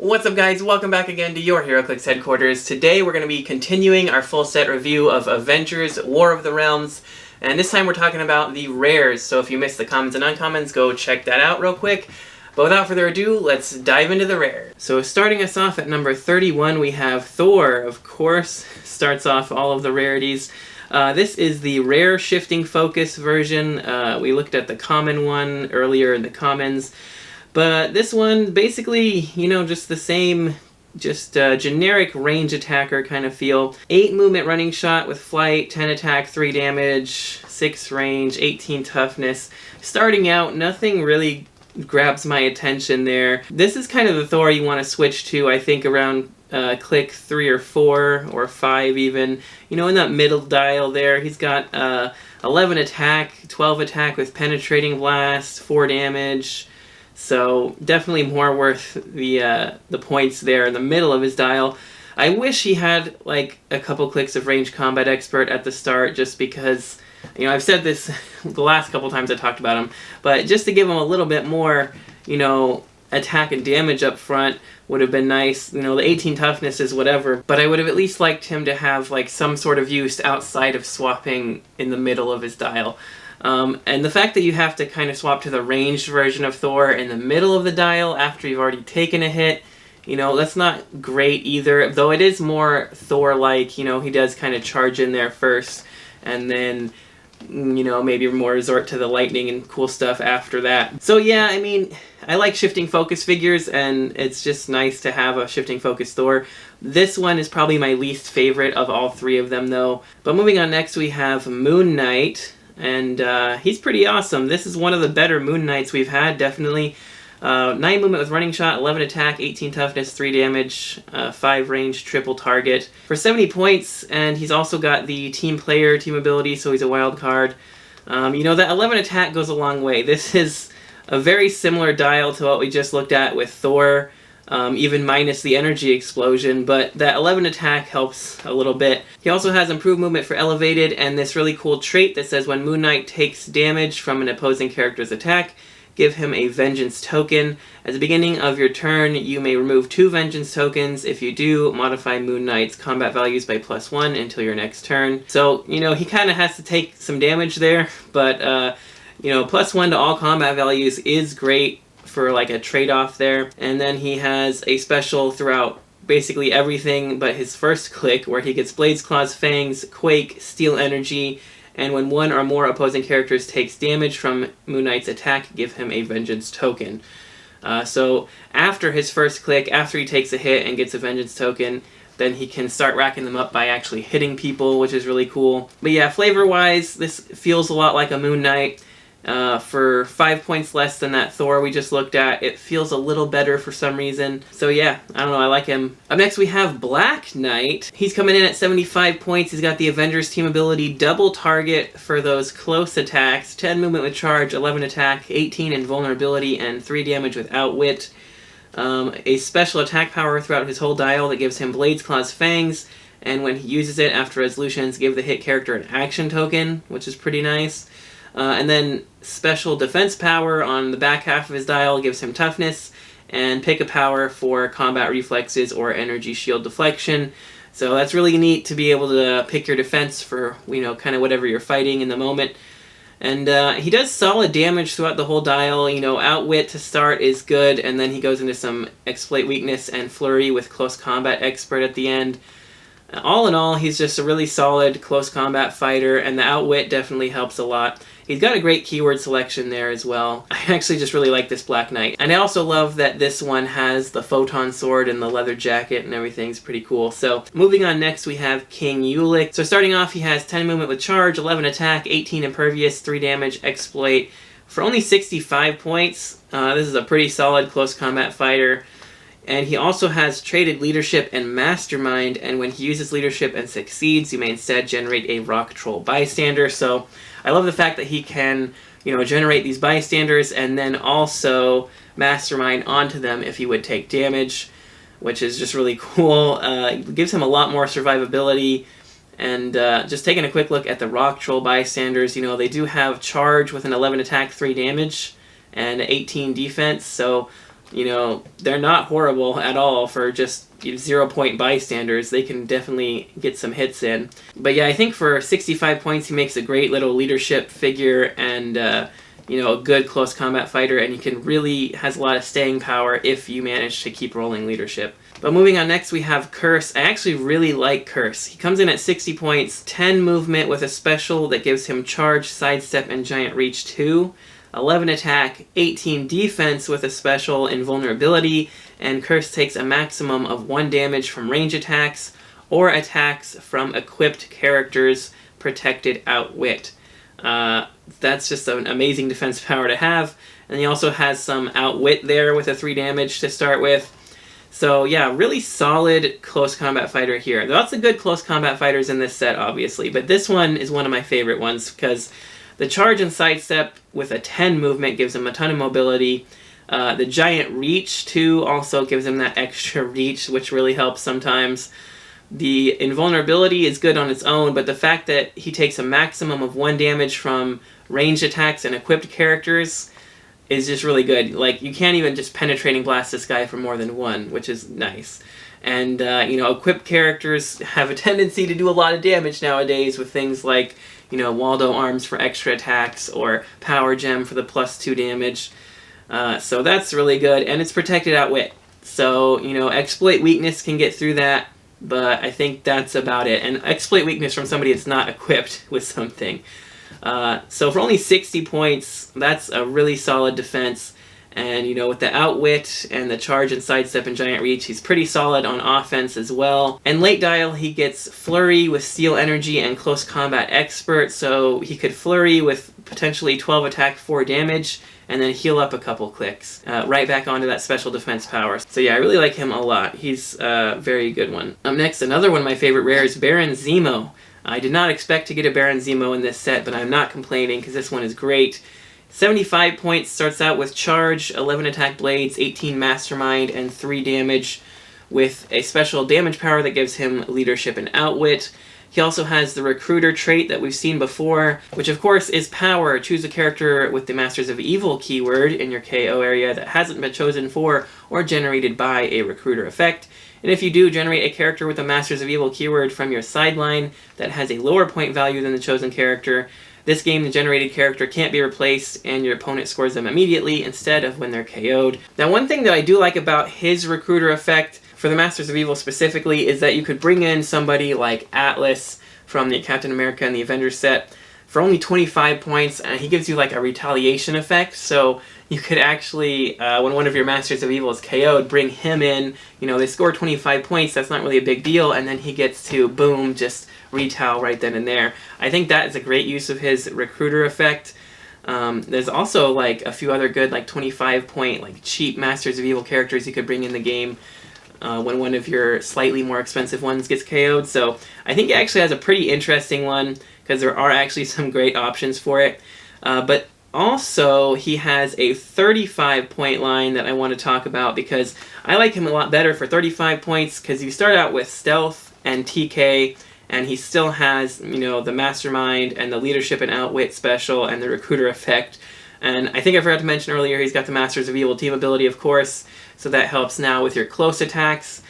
What's up guys, welcome back again to your Heroclix headquarters. Today we're going to be continuing our full set review of Avengers, War of the Realms, and this time we're talking about the rares, so if you missed the commons and uncommons, go check that out real quick. But without further ado, let's dive into the rares. So starting us off at number 31, we have Thor, of course, starts off all of the rarities. This is the rare shifting focus version. We looked at the common one earlier in the commons. But this one, basically, you know, just the same, just generic range attacker kind of feel. 8 movement running shot with flight, 10 attack, 3 damage, 6 range, 18 toughness. Starting out, nothing really grabs my attention there. This is kind of the Thor you want to switch to, I think, around click 3 or 4 or 5 even. You know, in that middle dial there, he's got 11 attack, 12 attack with penetrating blast, 4 damage. So definitely more worth the points there in the middle of his dial. I wish he had like a couple clicks of range combat expert at the start, just because, you know, I've said this the last couple times I talked about him, but just to give him a little bit more, you know, attack and damage up front would have been nice. You know, the 18 toughness is whatever, but I would have at least liked him to have like some sort of use outside of swapping in the middle of his dial. And the fact that you have to kind of swap to the ranged version of Thor in the middle of the dial after you've already taken a hit, you know, that's not great either. Though it is more Thor-like, you know, he does kind of charge in there first, and then, you know, maybe more resort to the lightning and cool stuff after that. So yeah, I mean, I like shifting focus figures, and it's just nice to have a shifting focus Thor. This one is probably my least favorite of all 3 of them, though. But moving on, next we have Moon Knight. And he's pretty awesome. This is one of the better Moon Knights we've had, definitely. 9 movement with running shot, 11 attack, 18 toughness, 3 damage, 5 range, triple target. For 70 points, and he's also got the team player, team ability, so he's a wild card. You know, that 11 attack goes a long way. This is a very similar dial to what we just looked at with Thor, even minus the energy explosion, but that 11 attack helps a little bit. He also has improved movement for elevated, and this really cool trait that says when Moon Knight takes damage from an opposing character's attack, give him a vengeance token. At the beginning of your turn, you may remove 2 vengeance tokens. If you do, modify Moon Knight's combat values by +1 until your next turn. So, you know, he kind of has to take some damage there, but, you know, +1 to all combat values is great for like a trade-off there. And then he has a special throughout basically everything but his first click, where he gets Blades, Claws, Fangs, Quake, Steel Energy, and when 1 or more opposing characters takes damage from Moon Knight's attack, give him a Vengeance token. So after his first click, after he takes a hit and gets a Vengeance token, then he can start racking them up by actually hitting people, which is really cool. But yeah, flavor-wise, this feels a lot like a Moon Knight. For 5 points less than that Thor we just looked at, it feels a little better for some reason. So yeah, I don't know, I like him. Up next we have Black Knight. He's coming in at 75 points. He's got the Avengers team ability, double target for those close attacks, 10 movement with charge, 11 attack, 18 invulnerability, and 3 damage with outwit. A special attack power throughout his whole dial that gives him Blades, Claws, Fangs, and when he uses it after resolutions, give the hit character an action token, which is pretty nice. And then special defense power on the back half of his dial gives him toughness, and pick a power for combat reflexes or energy shield deflection. So that's really neat to be able to pick your defense for, you know, kind of whatever you're fighting in the moment. And he does solid damage throughout the whole dial. You know, outwit to start is good, and then he goes into some exploit weakness and flurry with close combat expert at the end. All in all, he's just a really solid close combat fighter, and the outwit definitely helps a lot. He's got a great keyword selection there as well. I actually just really like this Black Knight. And I also love that this one has the photon sword and the leather jacket and everything's pretty cool. So moving on, next we have King Eulek. So starting off, he has 10 movement with charge, 11 attack, 18 impervious, 3 damage, exploit. For only 65 points, this is a pretty solid close combat fighter. And he also has traded leadership and mastermind, and when he uses leadership and succeeds, you may instead generate a rock troll bystander. So I love the fact that he can, you know, generate these bystanders and then also mastermind onto them if he would take damage, which is just really cool. It gives him a lot more survivability. And just taking a quick look at the rock troll bystanders, you know, they do have charge with an 11 attack, 3 damage, and 18 defense, so you know, they're not horrible at all for just 0-point bystanders. They can definitely get some hits in. But yeah, I think for 65 points, he makes a great little leadership figure and, you know, a good close combat fighter, and he can really has a lot of staying power if you manage to keep rolling leadership. But moving on, next we have Curse. I actually really like Curse. He comes in at 60 points, 10 movement with a special that gives him charge, sidestep, and giant reach 2. 11 attack, 18 defense with a special invulnerability, and Curse takes a maximum of 1 damage from range attacks or attacks from equipped characters' protected outwit. That's just an amazing defense power to have. And he also has some outwit there with a 3 damage to start with. So yeah, really solid close combat fighter here. There are lots of good close combat fighters in this set, obviously, but this one is one of my favorite ones because the charge and sidestep with a 10 movement gives him a ton of mobility. The giant reach, too, also gives him that extra reach, which really helps sometimes. The invulnerability is good on its own, but the fact that he takes a maximum of 1 damage from ranged attacks and equipped characters is just really good. Like, you can't even just penetrating blast this guy for more than 1, which is nice. And, you know, equipped characters have a tendency to do a lot of damage nowadays with things like, you know, Waldo arms for extra attacks or power gem for the +2 damage. So that's really good, and it's protected outwit. So, you know, exploit weakness can get through that, but I think that's about it. And exploit weakness from somebody that's not equipped with something. So for only 60 points, that's a really solid defense. And, you know, with the outwit and the charge and sidestep and giant reach, he's pretty solid on offense as well. And late dial, he gets flurry with steel energy and close combat expert, so he could flurry with potentially 12 attack, 4 damage, and then heal up a couple clicks. Right back onto that special defense power. So yeah, I really like him a lot. He's a very good one. Up next, another one of my favorite rares, Baron Zemo. I did not expect to get a Baron Zemo in this set, but I'm not complaining because this one is great. 75 points, starts out with charge, 11 attack blades, 18 mastermind, and 3 damage with a special damage power that gives him leadership and outwit. He also has the recruiter trait that we've seen before, which of course is power. Choose a character with the Masters of Evil keyword in your KO area that hasn't been chosen for or generated by a recruiter effect. And if you do, generate a character with the Masters of Evil keyword from your sideline that has a lower point value than the chosen character. This game, the generated character can't be replaced, and your opponent scores them immediately instead of when they're KO'd. Now, one thing that I do like about his recruiter effect, for the Masters of Evil specifically, is that you could bring in somebody like Atlas from the Captain America and the Avengers set for only 25 points, and he gives you like a retaliation effect, so you could actually, when one of your Masters of Evil is KO'd, bring him in. You know, they score 25 points, that's not really a big deal, and then he gets to, boom, just retal right then and there. I think that is a great use of his recruiter effect. There's also like a few other good like 25 point like cheap Masters of Evil characters you could bring in the game when one of your slightly more expensive ones gets KO'd. So I think it actually has a pretty interesting one because there are actually some great options for it. But also he has a 35 point line that I want to talk about because I like him a lot better for 35 points because you start out with stealth and TK, and he still has, you know, the mastermind and the leadership and outwit special and the recruiter effect. And I think I forgot to mention earlier, he's got the Masters of Evil team ability, of course, so that helps now with your close attacks.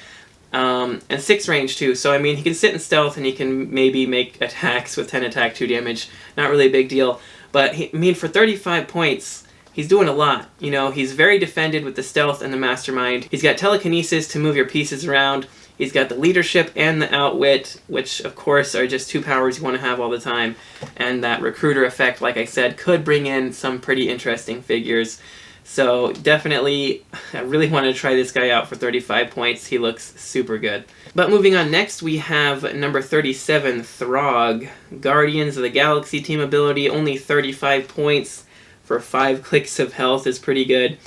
And 6 range too, so I mean, he can sit in stealth and he can maybe make attacks with 10 attack, 2 damage. Not really a big deal. But, I mean, for 35 points, he's doing a lot. You know, he's very defended with the stealth and the mastermind. He's got telekinesis to move your pieces around. He's got the leadership and the outwit, which of course are just 2 powers you want to have all the time. And that recruiter effect, like I said, could bring in some pretty interesting figures. So definitely, I really want to try this guy out for 35 points. He looks super good. But moving on, next we have number 37, Throgg. Guardians of the Galaxy team ability, only 35 points for 5 clicks of health is pretty good.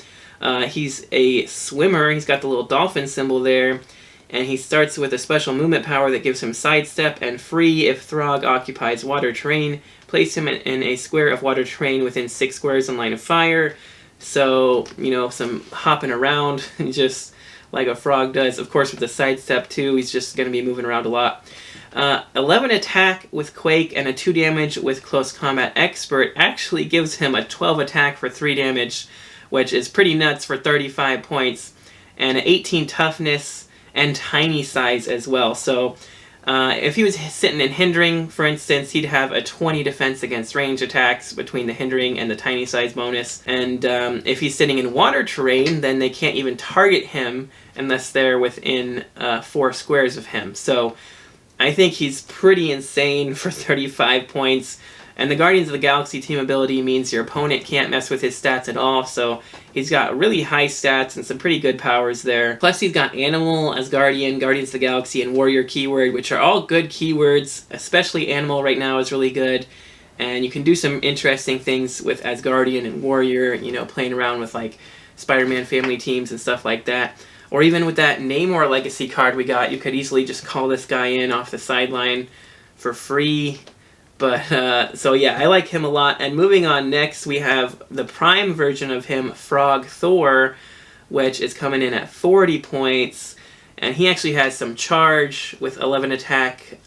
He's a swimmer. He's got the little dolphin symbol there. And he starts with a special movement power that gives him sidestep and free if Throgg occupies water terrain. Place him in a square of water terrain within 6 squares in line of fire. So, you know, some hopping around, just like a frog does. Of course, with the sidestep too, he's just going to be moving around a lot. 11 attack with Quake and a 2 damage with Close Combat Expert actually gives him a 12 attack for 3 damage which is pretty nuts for 35 points, and an 18 toughness and tiny size as well. So if he was sitting in hindering, for instance, he'd have a 20 defense against range attacks between the hindering and the tiny size bonus. And if he's sitting in water terrain, then they can't even target him unless they're within 4 squares of him. So I think he's pretty insane for 35 points. And the Guardians of the Galaxy team ability means your opponent can't mess with his stats at all, so he's got really high stats and some pretty good powers there. Plus he's got Animal, Asgardian, Guardians of the Galaxy, and Warrior keyword, which are all good keywords, especially Animal right now is really good. And you can do some interesting things with Asgardian and Warrior, you know, playing around with like Spider-Man family teams and stuff like that. Or even with that Namor Legacy card we got, you could easily just call this guy in off the sideline for free. But, so yeah, I like him a lot. And moving on next, we have the Prime version of him, Throgg Thor, which is coming in at 40 points. And he actually has some charge with 11 attack,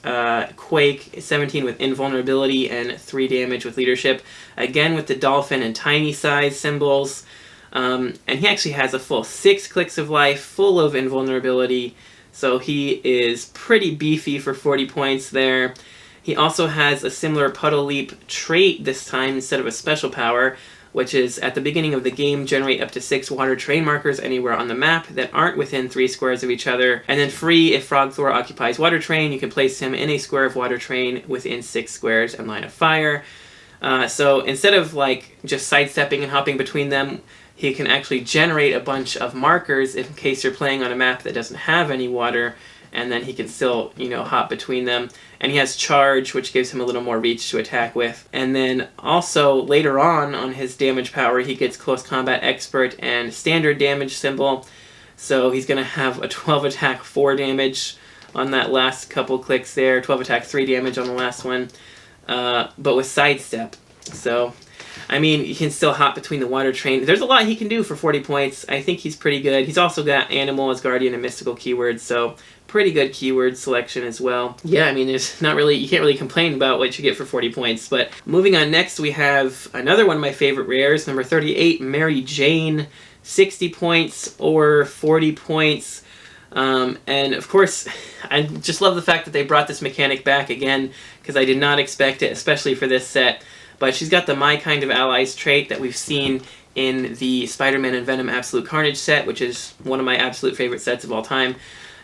Quake, 17 with invulnerability, and 3 damage with leadership. Again with the dolphin and tiny size symbols. And he actually has a full 6 clicks of life, full of invulnerability. So he is pretty beefy for 40 points there. He also has a similar Puddle Leap trait this time instead of a special power, which is at the beginning of the game generate up to 6 water terrain markers anywhere on the map that aren't within 3 squares of each other. And then free, if Throgg Thor occupies water terrain, you can place him in a square of water terrain within 6 squares and line of fire. So instead of like just sidestepping and hopping between them, he can actually generate a bunch of markers in case you're playing on a map that doesn't have any water, and then he can still, you know, hop between them. And he has charge, which gives him a little more reach to attack with. And then also later on his damage power, he gets close combat expert and standard damage symbol. So he's going to have a 12 attack 4 damage on that last couple clicks there, 12 attack 3 damage on the last one, but with sidestep. So I mean, you can still hop between the water train. There's a lot he can do for 40 points. I think he's pretty good. He's also got Animal, Asgardian, and Mystical keywords, so pretty good keyword selection as well. Yeah, I mean, there's not really, you can't really complain about what you get for 40 points. But moving on next, we have another one of my favorite rares, number 38, Mary Jane, 60 points or 40 points. And of course, I just love the fact that they brought this mechanic back again, because I did not expect it, especially for this set. But she's got the My Kind of Allies trait that we've seen in the Spider-Man and Venom Absolute Carnage set, which is one of my absolute favorite sets of all time.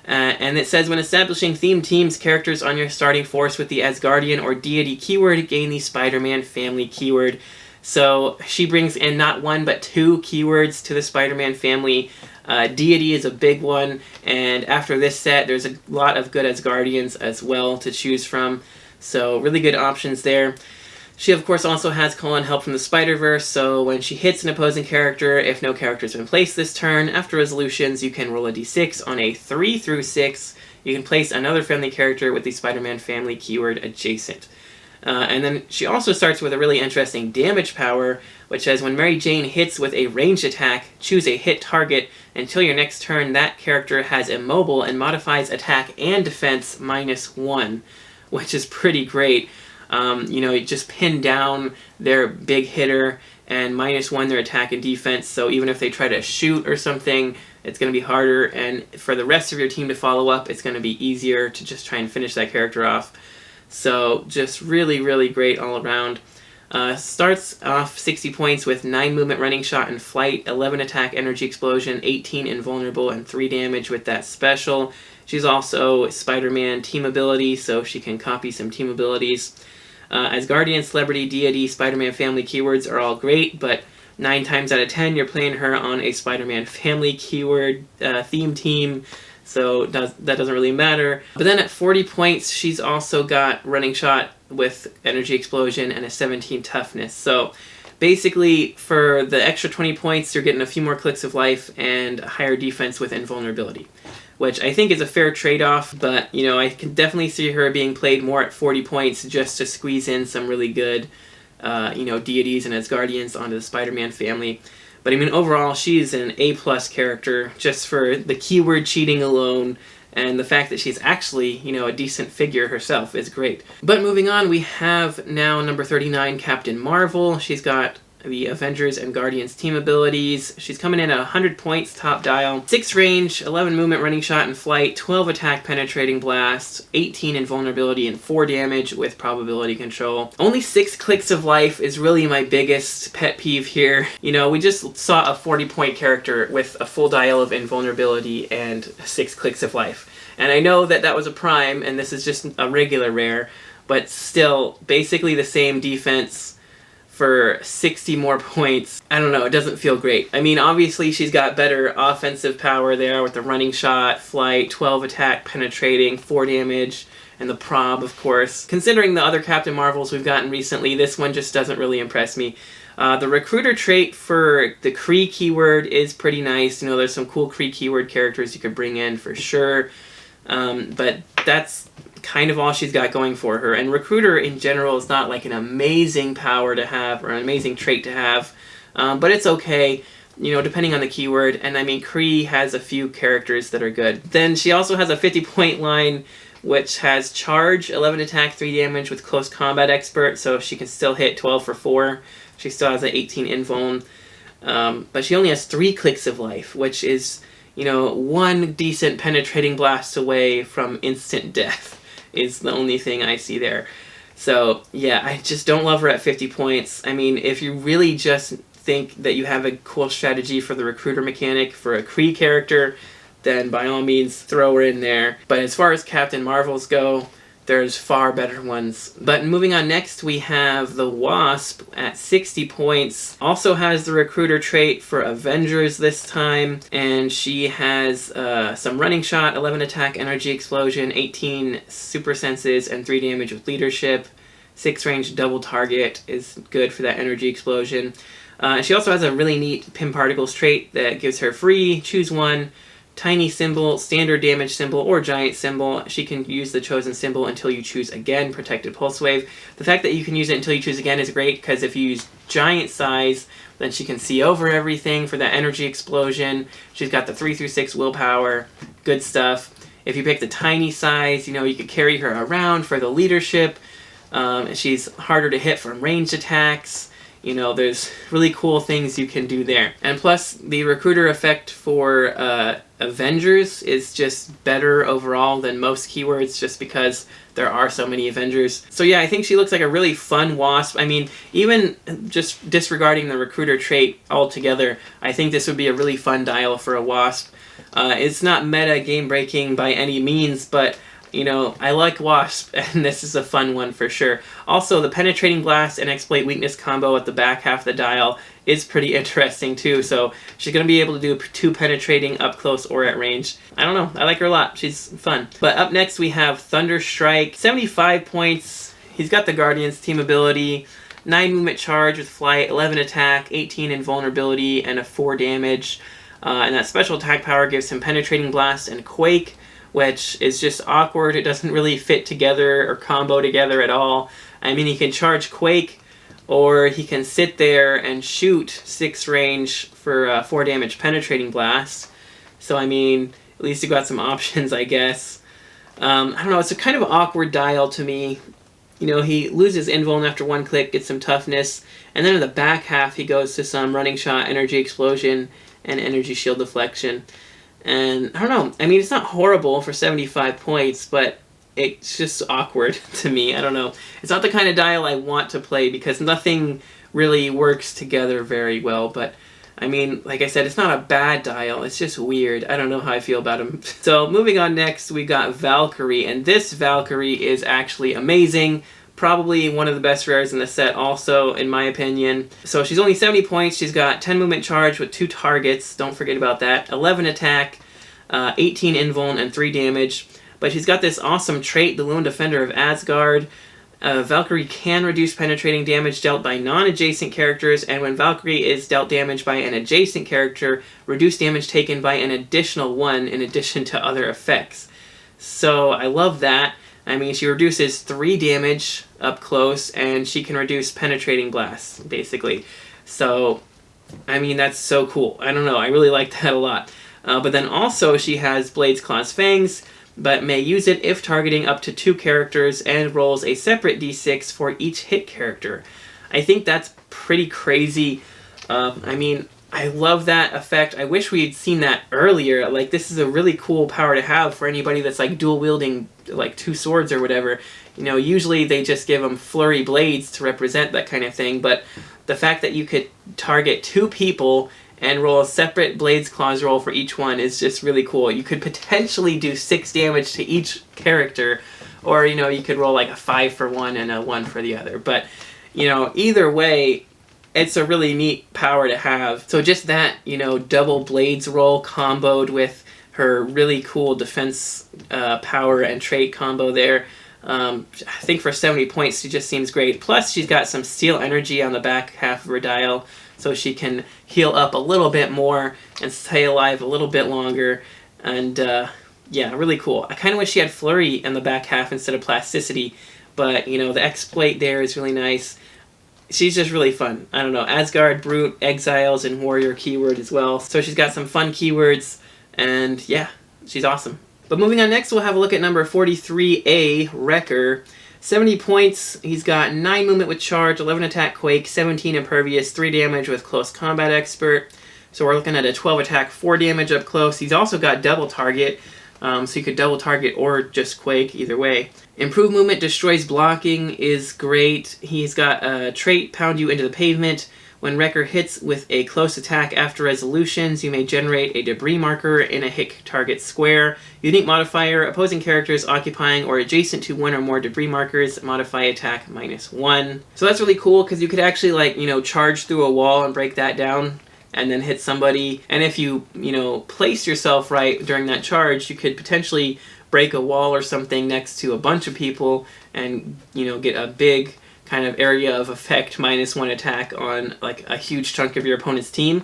And it says, when establishing themed teams, characters on your starting force with the Asgardian or Deity keyword gain the Spider-Man family keyword. So she brings in not one but 2 keywords to the Spider-Man family. Deity is a big one, and after this set, there's a lot of good Asgardians as well to choose from. So really good options there. She, of course, also has Call on Help from the Spider-Verse, so when she hits an opposing character, if no character's been placed this turn, after resolutions, you can roll a d6 on a 3 through 6. You can place another friendly character with the Spider-Man family keyword adjacent. And then she also starts with a really interesting damage power, which says when Mary Jane hits with a ranged attack, choose a hit target. Until your next turn, that character has immobile and modifies attack and defense -1, which is pretty great. You know, you just pin down their big hitter and -1 their attack and defense, so even if they try to shoot or something, it's going to be harder, and for the rest of your team to follow up, it's going to be easier to just try and finish that character off. So just really, really great all around. Starts off 60 points with 9 movement, running shot, and flight, 11 attack, energy explosion, 18 invulnerable, and 3 damage with that special. She's also Spider-Man team ability, so she can copy some team abilities. Asgardian, Celebrity, Deity, Spider-Man family keywords are all great, but 9 times out of 10 you're playing her on a Spider-Man family keyword theme team, so that doesn't really matter. But then at 40 points, she's also got running shot with energy explosion and a 17 toughness. So basically, for the extra 20 points, you're getting a few more clicks of life and a higher defense with invulnerability, which I think is a fair trade-off, but, you know, I can definitely see her being played more at 40 points just to squeeze in some really good, you know, deities and Asgardians onto the Spider-Man family. But, I mean, overall, she's an A-plus character just for the keyword cheating alone, and the fact that she's actually, you know, a decent figure herself is great. But moving on, we have now number 39, Captain Marvel. She's got the Avengers and Guardians team abilities. She's coming in at 100 points, top dial. 6 range, 11 movement, running shot, and flight, 12 attack, penetrating blast, 18 invulnerability, and 4 damage with probability control. Only 6 clicks of life is really my biggest pet peeve here. You know, we just saw a 40-point character with a full dial of invulnerability and 6 clicks of life. And I know that that was a prime, and this is just a regular rare, but still, basically the same defense for 60 more points. I don't know, it doesn't feel great. I mean, obviously she's got better offensive power there with the running shot, flight, 12 attack, penetrating, 4 damage, and the prob, of course. Considering the other Captain Marvels we've gotten recently, this one just doesn't really impress me. The recruiter trait for the Kree keyword is pretty nice. You know, there's some cool Kree keyword characters you could bring in for sure. But that's kind of all she's got going for her. And recruiter in general is not like an amazing power to have or an amazing trait to have, but it's okay, you know, depending on the keyword. And I mean, Kree has a few characters that are good. Then she also has a 50-point line, which has charge, 11 attack, 3 damage with close combat expert, so she can still hit 12 for 4. She still has an 18 invuln, but she only has 3 clicks of life, which is, you know, 1 decent penetrating blast away from instant death is the only thing I see there. So yeah, I just don't love her at 50 points. I mean, if you really just think that you have a cool strategy for the recruiter mechanic for a Kree character, then by all means throw her in there. But as far as Captain Marvels go, there's far better ones. But moving on, next we have the Wasp at 60 points. Also has the recruiter trait for Avengers this time. And she has some running shot, 11 attack, energy explosion, 18 super senses, and 3 damage with leadership. 6 range double target is good for that energy explosion. She also has a really neat Pim Particles trait that gives her free, choose one, tiny symbol, standard damage symbol, or giant symbol. She can use the chosen symbol until you choose again, protected pulse wave. The fact that you can use it until you choose again is great, because if you use giant size, then she can see over everything for that energy explosion. She's got the 3 through 6 willpower, good stuff. If you pick the tiny size, you know, you could carry her around for the leadership. She's harder to hit from ranged attacks. You know, there's really cool things you can do there. And plus, the recruiter effect for Avengers is just better overall than most keywords, just because there are so many Avengers. So yeah, I think she looks like a really fun Wasp. I mean, even just disregarding the recruiter trait altogether, I think this would be a really fun dial for a Wasp. It's not meta game-breaking by any means, but you know, I like Wasp, and this is a fun one for sure. Also, the Penetrating Blast and Exploit Weakness combo at the back half of the dial is pretty interesting too, so she's going to be able to do 2 penetrating up close or at range. I don't know, I like her a lot, she's fun. But up next we have Thunderstrike, 75 points. He's got the Guardians team ability, 9 movement charge with flight, 11 attack, 18 invulnerability, and a 4 damage. And that special attack power gives him Penetrating Blast and Quake, which is just awkward. It doesn't really fit together or combo together at all. I mean, he can charge Quake, or he can sit there and shoot 6 range for 4 damage penetrating blast. So I mean, at least you got some options, I guess. I don't know, it's a kind of awkward dial to me. You know, he loses invuln after 1 click, gets some toughness, and then in the back half he goes to some running shot, energy explosion, and energy shield deflection. And I don't know, I mean, it's not horrible for 75 points, but it's just awkward to me. I don't know. It's not the kind of dial I want to play, because nothing really works together very well. But I mean, like I said, it's not a bad dial. It's just weird. I don't know how I feel about him. So moving on, next we got Valkyrie, and this Valkyrie is actually amazing. Probably one of the best rares in the set also, in my opinion. So she's only 70 points. She's got 10 movement charge with 2 targets. Don't forget about that. 11 attack, 18 invuln, and 3 damage. But she's got this awesome trait, the Lone Defender of Asgard. Valkyrie can reduce penetrating damage dealt by non-adjacent characters, and when Valkyrie is dealt damage by an adjacent character, reduce damage taken by an additional 1 in addition to other effects. So I love that. I mean, she reduces 3 damage up close, and she can reduce penetrating blasts, basically. So, I mean, that's so cool. I don't know, I really like that a lot. But then also she has Blades, Claws, Fangs, but may use it if targeting up to 2 characters, and rolls a separate d6 for each hit character. I think that's pretty crazy. I mean, I love that effect. I wish we had seen that earlier. Like, this is a really cool power to have for anybody that's like dual wielding like 2 swords or whatever. You know, usually they just give them flurry blades to represent that kind of thing, but the fact that you could target 2 people and roll a separate Blades Claws roll for each one is just really cool. You could potentially do 6 damage to each character, or, you know, you could roll like a 5 for one and a 1 for the other. But, you know, either way, it's a really neat power to have. So just that, you know, double Blades roll comboed with her really cool defense power and trait combo there. I think for 70 points, she just seems great. Plus, she's got some steel energy on the back half of her dial, so she can heal up a little bit more and stay alive a little bit longer. And yeah, really cool. I kind of wish she had flurry in the back half instead of plasticity, but you know, the exploit there is really nice. She's just really fun. I don't know, Asgard, Brute, Exiles, and Warrior keyword as well. So she's got some fun keywords, and yeah, she's awesome. But moving on next, we'll have a look at number 43A, Wrecker. 70 points, he's got 9 movement with charge, 11 attack quake, 17 impervious, 3 damage with close combat expert. So we're looking at a 12 attack, 4 damage up close. He's also got double target, so you could double target or just quake, either way. Improved movement destroys blocking is great. He's got a trait, pound you into the pavement. When Wrecker hits with a close attack after resolutions, you may generate a debris marker in a hit target square. Unique modifier, opposing characters occupying or adjacent to 1 or more debris markers, modify attack -1. So that's really cool because you could actually, like, you know, charge through a wall and break that down and then hit somebody. And if you know, place yourself right during that charge, you could potentially break a wall or something next to a bunch of people and, you know, get a big kind of area of effect -1 attack on like a huge chunk of your opponent's team.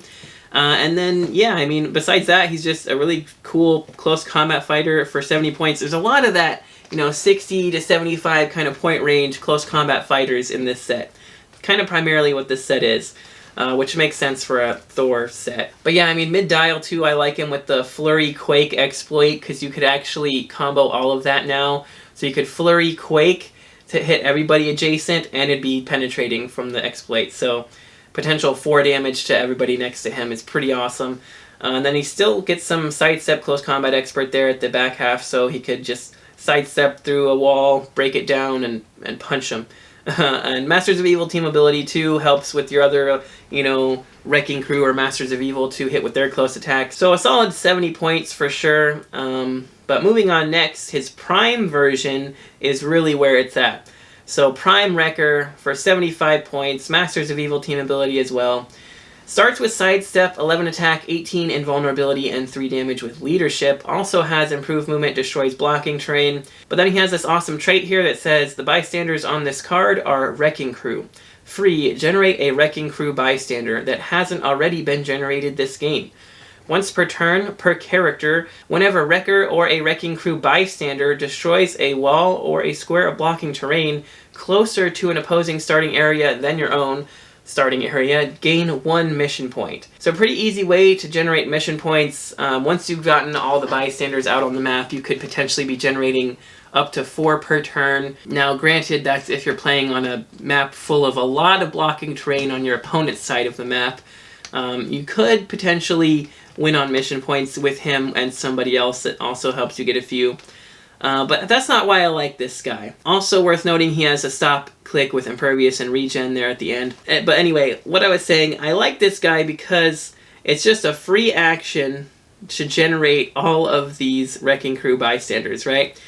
And then, yeah, I mean, besides that, he's just a really cool close combat fighter for 70 points. There's a lot of that, you know, 60 to 75 kind of point range close combat fighters in this set. Kind of primarily what this set is, which makes sense for a Thor set. But yeah, I mean, mid-dial too, I like him with the Flurry Quake exploit, because you could actually combo all of that now. So you could Flurry Quake to hit everybody adjacent, and it'd be penetrating from the exploit. So potential 4 damage to everybody next to him is pretty awesome. And then he still gets some sidestep close combat expert there at the back half, so he could just sidestep through a wall, break it down, and punch him. And Masters of Evil team ability too helps with your other, you know, Wrecking Crew or Masters of Evil to hit with their close attack. So a solid 70 points for sure. But moving on next, his Prime version is really where it's at. So Prime Wrecker for 75 points, Masters of Evil team ability as well. Starts with Sidestep, 11 attack, 18 invulnerability, and 3 damage with Leadership. Also has improved movement, destroys blocking terrain. But then he has this awesome trait here that says, the bystanders on this card are Wrecking Crew. Free, generate a Wrecking Crew bystander that hasn't already been generated this game. Once per turn, per character, whenever Wrecker or a Wrecking Crew bystander destroys a wall or a square of blocking terrain closer to an opposing starting area than your own starting area, gain 1 mission point. So pretty easy way to generate mission points. Once you've gotten all the bystanders out on the map, you could potentially be generating up to 4 per turn. Now granted, that's if you're playing on a map full of a lot of blocking terrain on your opponent's side of the map. You could potentially win on mission points with him and somebody else that also helps you get a few. But that's not why I like this guy. Also worth noting, he has a stop click with Impervious and Regen there at the end. But anyway, what I was saying, I like this guy because it's just a free action to generate all of these Wrecking Crew bystanders, right?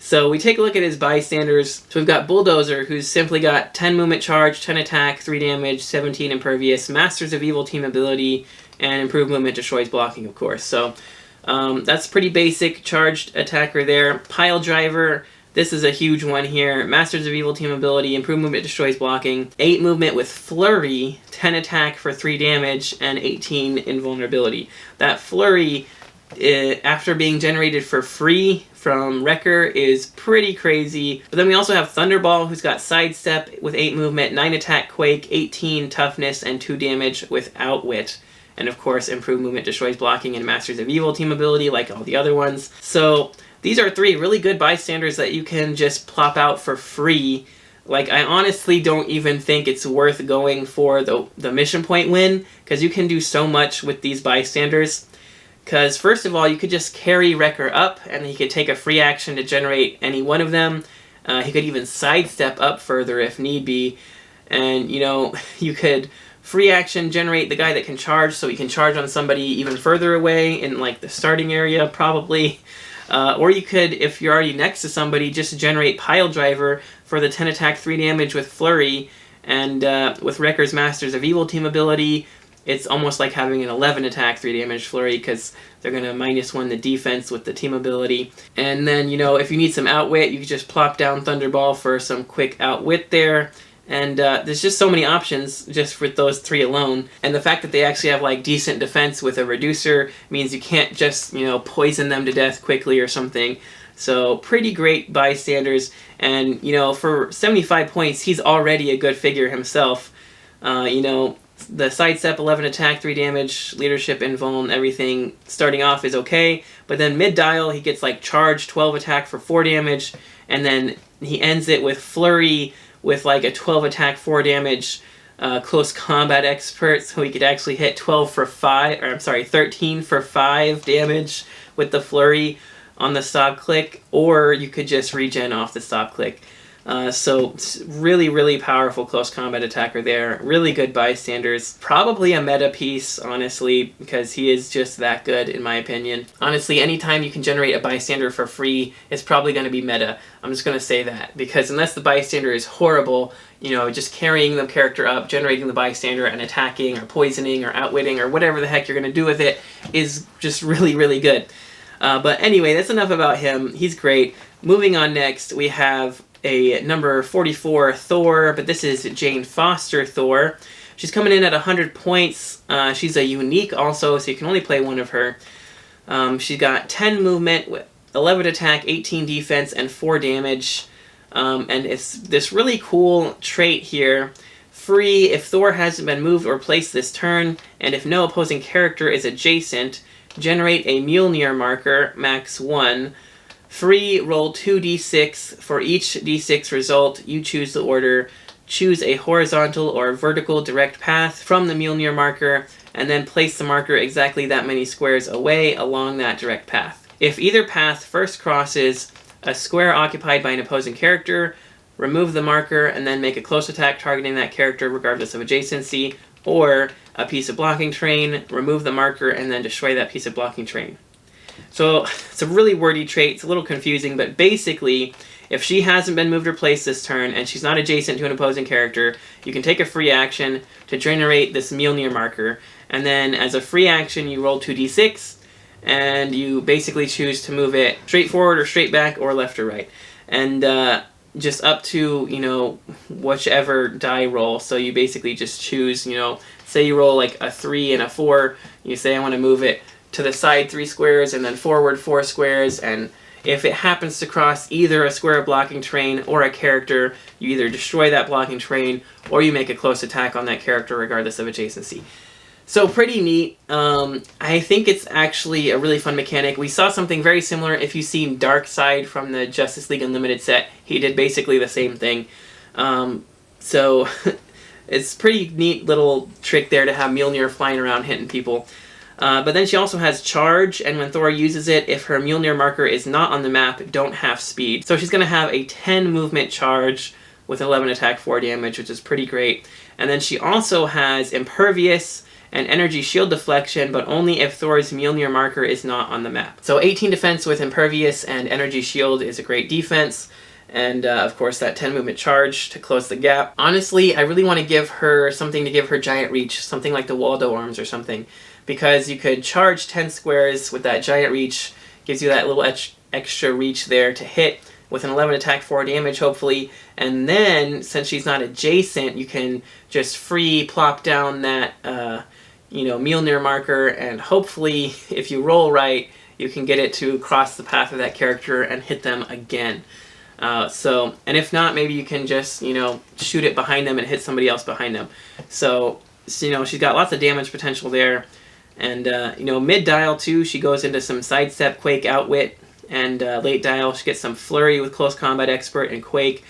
So we take a look at his bystanders. So we've got Bulldozer, who's simply got 10 movement charge, 10 attack, 3 damage, 17 impervious, Masters of Evil team ability, and improved movement destroys blocking, of course. So that's pretty basic charged attacker there. Pile Driver, this is a huge one here. Masters of Evil team ability, improved movement destroys blocking, 8 movement with Flurry, 10 attack for 3 damage, and 18 invulnerability. That Flurry, after being generated for free from Wrecker, is pretty crazy. But then we also have Thunderball, who's got Sidestep with 8 movement, 9 attack quake, 18 toughness, and 2 damage with Outwit. And of course, improved movement destroys blocking and Masters of Evil team ability like all the other ones. So these are 3 really good bystanders that you can just plop out for free. Like, I honestly don't even think it's worth going for the mission point win, because you can do so much with these bystanders. Because, first of all, you could just carry Wrecker up, and he could take a free action to generate any one of them. He could even sidestep up further if need be. And, you know, you could free action generate the guy that can charge, so he can charge on somebody even further away in, like, the starting area, probably. Or you could, if you're already next to somebody, just generate Pile Driver for the 10 attack 3 damage with Flurry. And with Wrecker's Masters of Evil team ability, it's almost like having an 11 attack 3 damage Flurry, because they're going to -1 the defense with the team ability. And then, you know, if you need some outwit, you can just plop down Thunderball for some quick outwit there. And there's just so many options just with those 3 alone. And the fact that they actually have, like, decent defense with a reducer means you can't just, you know, poison them to death quickly or something. So pretty great bystanders. And, you know, for 75 points, he's already a good figure himself. You know, the sidestep, 11 attack, 3 damage, leadership, invuln, everything starting off is okay. But then mid-dial, he gets, like, charge, 12 attack for 4 damage. And then he ends it with Flurry with, like, a 12 attack, 4 damage close combat expert. So he could actually hit 13 for 5 damage with the Flurry on the stop click. Or you could just regen off the stop click. So really, really powerful close combat attacker there. Really good bystanders. Probably a meta piece, honestly, because he is just that good, in my opinion. Honestly, anytime you can generate a bystander for free, it's probably going to be meta. I'm just going to say that, because unless the bystander is horrible, you know, just carrying the character up, generating the bystander, and attacking or poisoning or outwitting or whatever the heck you're going to do with it is just really, really good. But anyway, that's enough about him. He's great. Moving on next, we have a number 44 Thor, but this is Jane Foster Thor. She's coming in at 100 points. She's a unique also, so you can only play one of her. She's got 10 movement, with 11 attack, 18 defense, and 4 damage. And it's this really cool trait here. Free if Thor hasn't been moved or placed this turn, and if no opposing character is adjacent, generate a Mjolnir marker, max 1. Free, roll 2d6. For each d6 result, you choose the order. Choose a horizontal or vertical direct path from the Mjolnir marker, and then place the marker exactly that many squares away along that direct path. If either path first crosses a square occupied by an opposing character, remove the marker and then make a close attack targeting that character regardless of adjacency, or a piece of blocking terrain, remove the marker and then destroy that piece of blocking terrain. So it's a really wordy trait. It's a little confusing, but basically, if she hasn't been moved or placed this turn and she's not adjacent to an opposing character, you can take a free action to generate this Mjolnir marker, and then as a free action you roll 2d6, and you basically choose to move it straight forward or straight back or left or right. And just up to, you know, whichever die roll. So you basically just choose, you know, say you roll like a 3 and a 4, you say I want to move it to the side 3 squares and then forward 4 squares, and if it happens to cross either a square of blocking terrain or a character, you either destroy that blocking terrain or you make a close attack on that character regardless of adjacency. So pretty neat. I think it's actually a really fun mechanic. We saw something very similar if you've seen Darkseid from the Justice League Unlimited set. He did basically the same thing. So it's pretty neat little trick there to have Mjolnir flying around hitting people. But then she also has charge, and when Thor uses it, if her Mjolnir marker is not on the map, don't half speed. So she's going to have a 10 movement charge with 11 attack, 4 damage, which is pretty great. And then she also has impervious and energy shield deflection, but only if Thor's Mjolnir marker is not on the map. So 18 defense with impervious and energy shield is a great defense. And of course that 10 movement charge to close the gap. Honestly, I really want to give her something to give her giant reach, something like the Waldo arms or something. Because you could charge 10 squares with that giant reach, gives you that little extra reach there to hit with an 11 attack, 4 damage hopefully, and then since she's not adjacent, you can just free plop down that you know, Mjolnir marker, and hopefully if you roll right, you can get it to cross the path of that character and hit them again. And if not, maybe you can just, you know, shoot it behind them and hit somebody else behind them. So you know, she's got lots of damage potential there. And, you know, mid-dial, too, she goes into some sidestep, Quake, Outwit, and late dial, she gets some Flurry with Close Combat Expert and Quake.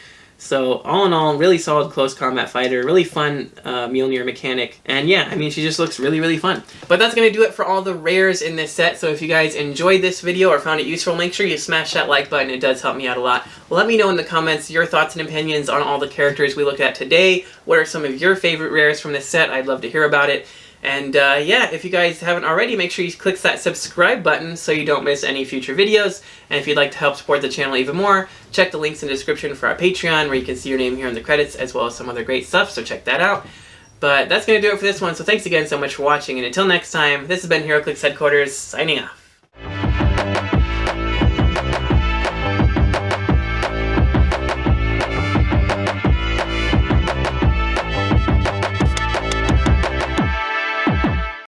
So all in all, really solid close combat fighter, really fun Mjolnir mechanic, and yeah, I mean, she just looks really, really fun. But that's going to do it for all the rares in this set, so if you guys enjoyed this video or found it useful, make sure you smash that like button, it does help me out a lot. Let me know in the comments your thoughts and opinions on all the characters we looked at today. What are some of your favorite rares from this set? I'd love to hear about it. And yeah, if you guys haven't already, make sure you click that subscribe button so you don't miss any future videos. And if you'd like to help support the channel even more, check the links in the description for our Patreon, where you can see your name here in the credits, as well as some other great stuff, so check that out. But that's going to do it for this one, so thanks again so much for watching, and until next time, this has been Heroclix Headquarters, signing off.